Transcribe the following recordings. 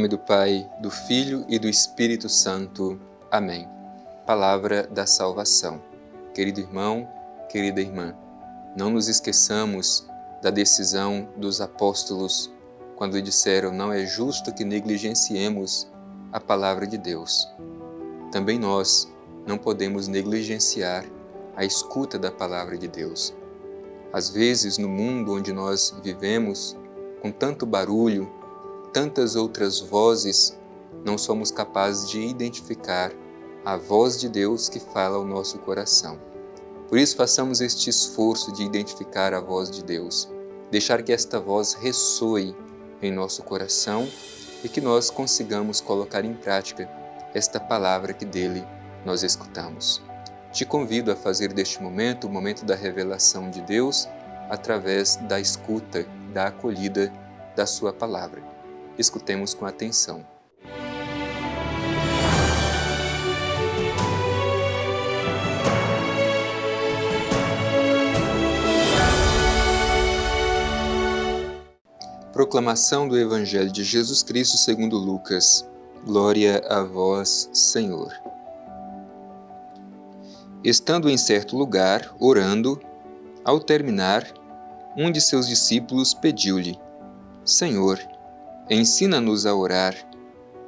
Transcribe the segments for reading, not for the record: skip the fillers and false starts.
nome do Pai, do Filho e do Espírito Santo. Amém. Palavra da salvação. Querido irmão, querida irmã, não nos esqueçamos da decisão dos apóstolos quando disseram: não é justo que negligenciemos a palavra de Deus. Também nós não podemos negligenciar a escuta da palavra de Deus. Às vezes, no mundo onde nós vivemos, com tanto barulho, tantas outras vozes, não somos capazes de identificar a voz de Deus que fala ao nosso coração. Por isso, façamos este esforço de identificar a voz de Deus, deixar que esta voz ressoe em nosso coração e que nós consigamos colocar em prática esta palavra que dele nós escutamos. Te convido a fazer deste momento o momento da revelação de Deus através da escuta, da acolhida da sua palavra. Escutemos com atenção. Proclamação do Evangelho de Jesus Cristo segundo Lucas. Glória a vós, Senhor. Estando em certo lugar, orando, ao terminar, um de seus discípulos pediu-lhe: Senhor, ensina-nos a orar,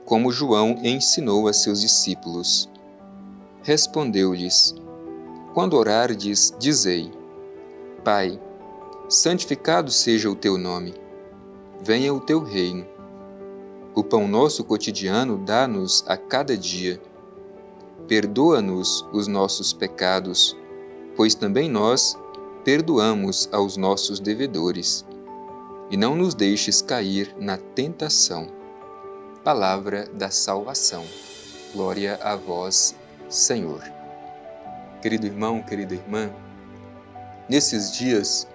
como João ensinou a seus discípulos. Respondeu-lhes: Quando orardes, dizei: Pai, santificado seja o teu nome. Venha o teu reino. O pão nosso cotidiano dá-nos a cada dia. Perdoa-nos os nossos pecados, pois também nós perdoamos aos nossos devedores. E não nos deixes cair na tentação. Palavra da salvação. Glória a vós, Senhor. Querido irmão, querida irmã, nesses dias,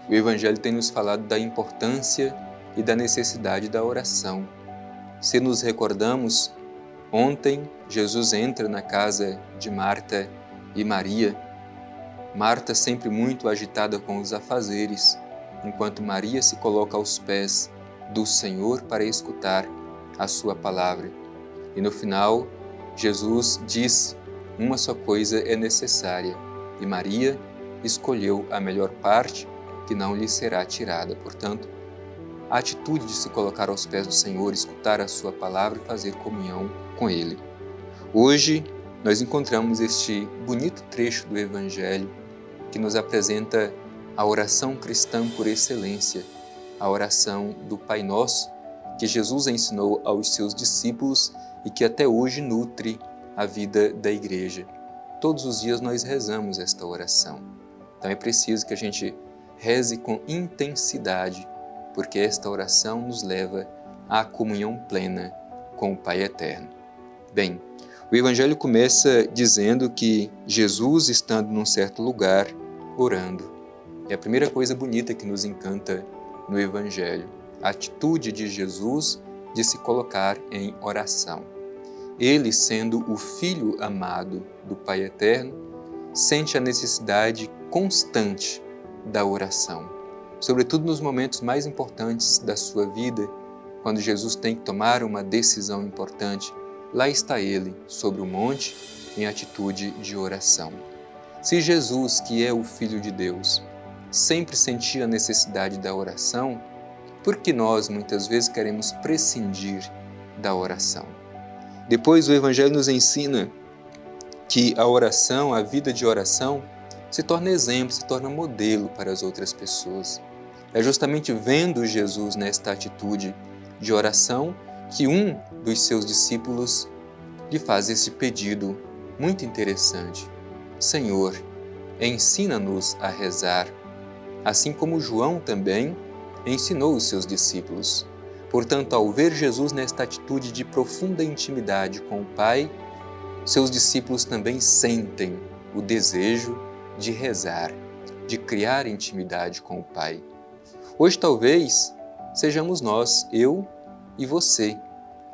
o Evangelho tem nos falado da importância e da necessidade da oração. Se nos recordamos, ontem Jesus entra na casa de Marta e Maria. Marta sempre muito agitada com os afazeres, enquanto Maria se coloca aos pés do Senhor para escutar a sua palavra. E no final, Jesus diz: uma só coisa é necessária, e Maria escolheu a melhor parte, que não lhe será tirada. Portanto, a atitude de se colocar aos pés do Senhor, escutar a sua palavra e fazer comunhão com Ele. Hoje, nós encontramos este bonito trecho do Evangelho que nos apresenta a oração cristã por excelência, a oração do Pai Nosso, que Jesus ensinou aos seus discípulos e que até hoje nutre a vida da Igreja. Todos os dias nós rezamos esta oração. Então é preciso que a gente reze com intensidade, porque esta oração nos leva à comunhão plena com o Pai Eterno. Bem, o Evangelho começa dizendo que Jesus, estando num certo lugar, orando. É a primeira coisa bonita que nos encanta no Evangelho, a atitude de Jesus de se colocar em oração. Ele, sendo o Filho amado do Pai Eterno, sente a necessidade constante da oração, sobretudo nos momentos mais importantes da sua vida, quando Jesus tem que tomar uma decisão importante. Lá está ele, sobre o monte, em atitude de oração. Se Jesus, que é o Filho de Deus, sempre sentia a necessidade da oração, por que nós muitas vezes queremos prescindir da oração? Depois o Evangelho nos ensina que a oração, a vida de oração, se torna exemplo, se torna modelo para as outras pessoas. É justamente vendo Jesus nesta atitude de oração que um dos seus discípulos lhe faz esse pedido muito interessante: Senhor, ensina-nos a rezar, assim como João também ensinou os seus discípulos. Portanto, ao ver Jesus nesta atitude de profunda intimidade com o Pai, seus discípulos também sentem o desejo de rezar, de criar intimidade com o Pai. Hoje talvez sejamos nós, eu e você,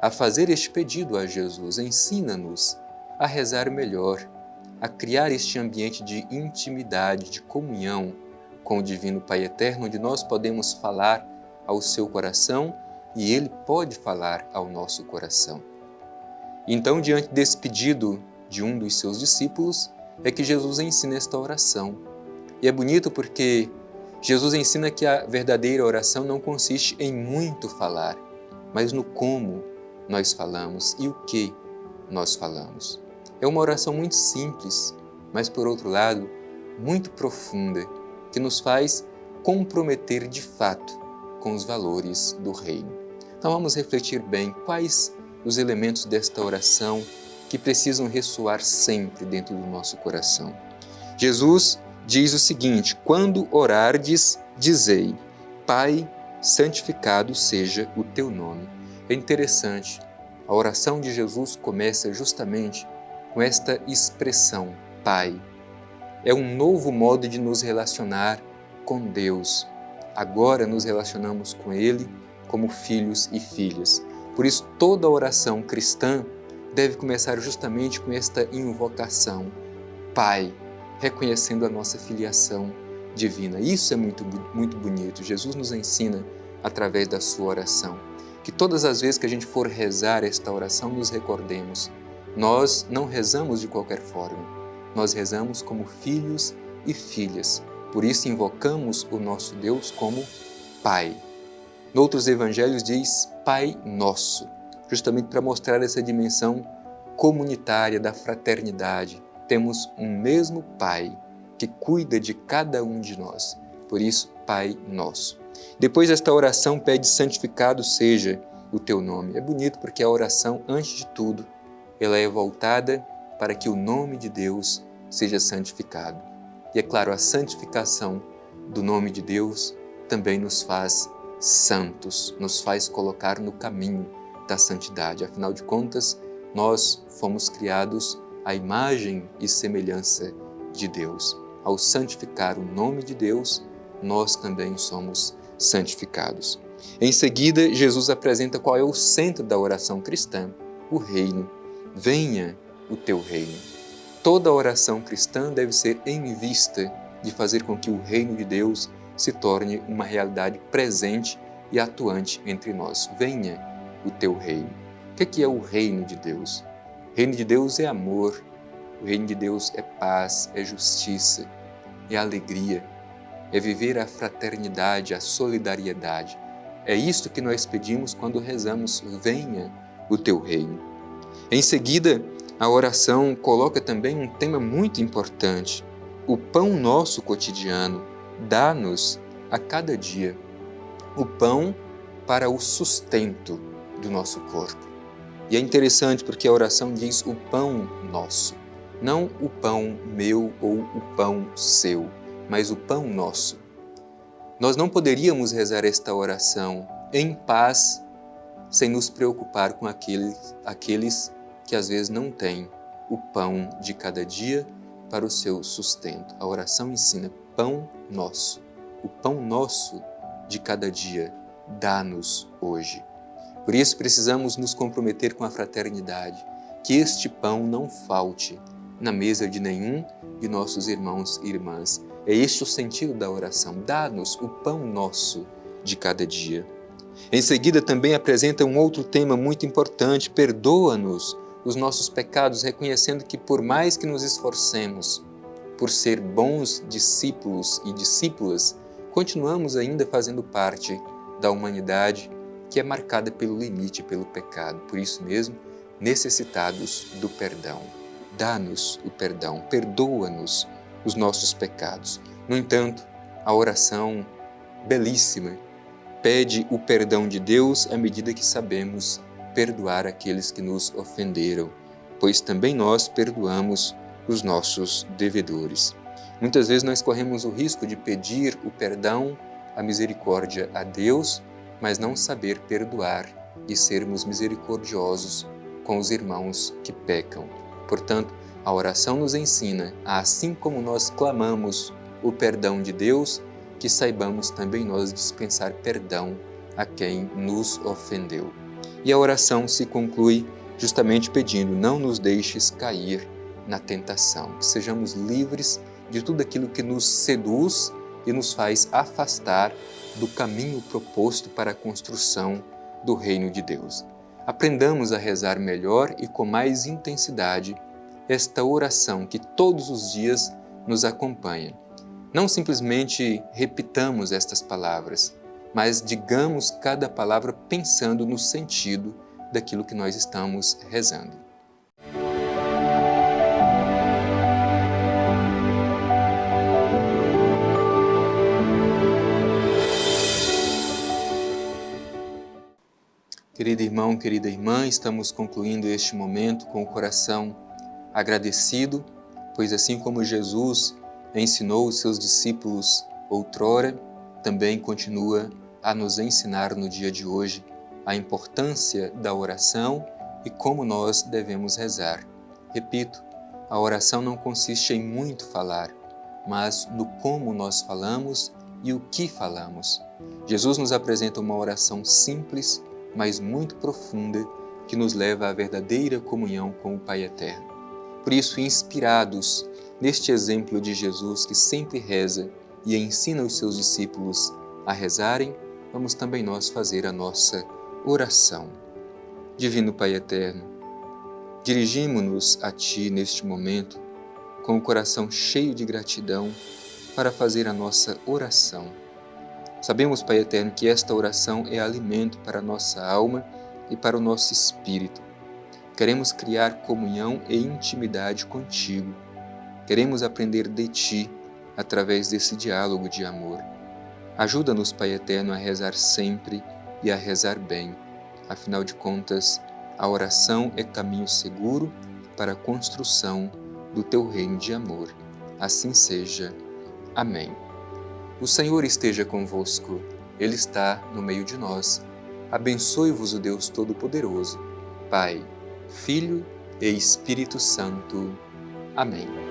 a fazer este pedido a Jesus: ensina-nos a rezar melhor, a criar este ambiente de intimidade, de comunhão com o Divino Pai Eterno, onde nós podemos falar ao seu coração e Ele pode falar ao nosso coração. Então, diante desse pedido de um dos seus discípulos, é que Jesus ensina esta oração. E é bonito porque Jesus ensina que a verdadeira oração não consiste em muito falar, mas no como nós falamos e o que nós falamos. É uma oração muito simples, mas por outro lado, muito profunda, que nos faz comprometer de fato com os valores do reino. Então vamos refletir bem quais os elementos desta oração que precisam ressoar sempre dentro do nosso coração. Jesus diz o seguinte: quando orardes, dizei, Pai, santificado seja o teu nome. É interessante, a oração de Jesus começa justamente com esta expressão, Pai. É um novo modo de nos relacionar com Deus. Agora nos relacionamos com Ele como filhos e filhas. Por isso, toda oração cristã deve começar justamente com esta invocação, Pai, reconhecendo a nossa filiação divina. Isso é muito bonito. Jesus nos ensina através da sua oração. Que todas as vezes que a gente for rezar esta oração, nos recordemos. Nós não rezamos de qualquer forma. Nós rezamos como filhos e filhas. Por isso invocamos o nosso Deus como Pai. Noutros evangelhos diz Pai Nosso, justamente para mostrar essa dimensão comunitária da fraternidade. Temos um mesmo Pai que cuida de cada um de nós. Por isso, Pai Nosso. Depois esta oração pede santificado seja o teu nome. É bonito porque a oração, antes de tudo, ela é voltada para que o nome de Deus seja santificado. E é claro, a santificação do nome de Deus também nos faz santos, nos faz colocar no caminho da santidade. Afinal de contas, nós fomos criados à imagem e semelhança de Deus. Ao santificar o nome de Deus, nós também somos santificados. Em seguida, Jesus apresenta qual é o centro da oração cristã, o reino. Venha o teu reino. Toda oração cristã deve ser em vista de fazer com que o reino de Deus se torne uma realidade presente e atuante entre nós. Venha o teu reino. O que é o reino de Deus? O reino de Deus é amor, o reino de Deus é paz, é justiça, é alegria, é viver a fraternidade, a solidariedade. É isto que nós pedimos quando rezamos, venha o teu reino. Em seguida, a oração coloca também um tema muito importante, o pão nosso cotidiano, dá-nos a cada dia o pão para o sustento do nosso corpo. E é interessante porque a oração diz o pão nosso, não o pão meu ou o pão seu, mas o pão nosso. Nós não poderíamos rezar esta oração em paz sem nos preocupar com aqueles que às vezes não têm o pão de cada dia para o seu sustento. A oração ensina pão nosso. O pão nosso de cada dia dá-nos hoje. Por isso precisamos nos comprometer com a fraternidade, que este pão não falte na mesa de nenhum de nossos irmãos e irmãs. É este o sentido da oração, dá-nos o pão nosso de cada dia. Em seguida também apresenta um outro tema muito importante, perdoa-nos os nossos pecados, reconhecendo que por mais que nos esforcemos por ser bons discípulos e discípulas, continuamos ainda fazendo parte da humanidade que é marcada pelo limite, pelo pecado. Por isso mesmo, necessitados do perdão. Dá-nos o perdão, perdoa-nos os nossos pecados. No entanto, a oração belíssima pede o perdão de Deus à medida que sabemos perdoar aqueles que nos ofenderam, pois também nós perdoamos os nossos devedores. Muitas vezes nós corremos o risco de pedir o perdão, a misericórdia a Deus, mas não saber perdoar e sermos misericordiosos com os irmãos que pecam. Portanto, a oração nos ensina a, assim como nós clamamos o perdão de Deus, que saibamos também nós dispensar perdão a quem nos ofendeu. E a oração se conclui justamente pedindo, não nos deixes cair na tentação, que sejamos livres de tudo aquilo que nos seduz e nos faz afastar do caminho proposto para a construção do reino de Deus. Aprendamos a rezar melhor e com mais intensidade esta oração que todos os dias nos acompanha. Não simplesmente repitamos estas palavras, mas digamos cada palavra pensando no sentido daquilo que nós estamos rezando. Querido irmão, querida irmã, estamos concluindo este momento com o coração agradecido, pois assim como Jesus ensinou os seus discípulos outrora, também continua a nos ensinar no dia de hoje a importância da oração e como nós devemos rezar. Repito, a oração não consiste em muito falar, mas no como nós falamos e o que falamos. Jesus nos apresenta uma oração simples, mas muito profunda, que nos leva à verdadeira comunhão com o Pai Eterno. Por isso, inspirados neste exemplo de Jesus que sempre reza e ensina os seus discípulos a rezarem, vamos também nós fazer a nossa oração. Divino Pai Eterno, dirigimo-nos a Ti neste momento com o coração cheio de gratidão para fazer a nossa oração. Sabemos, Pai Eterno, que esta oração é alimento para a nossa alma e para o nosso espírito. Queremos criar comunhão e intimidade contigo. Queremos aprender de Ti através desse diálogo de amor. Ajuda-nos, Pai Eterno, a rezar sempre e a rezar bem. Afinal de contas, a oração é caminho seguro para a construção do Teu reino de amor. Assim seja. Amém. O Senhor esteja convosco, Ele está no meio de nós. Abençoe-vos o Deus Todo-Poderoso, Pai, Filho e Espírito Santo. Amém.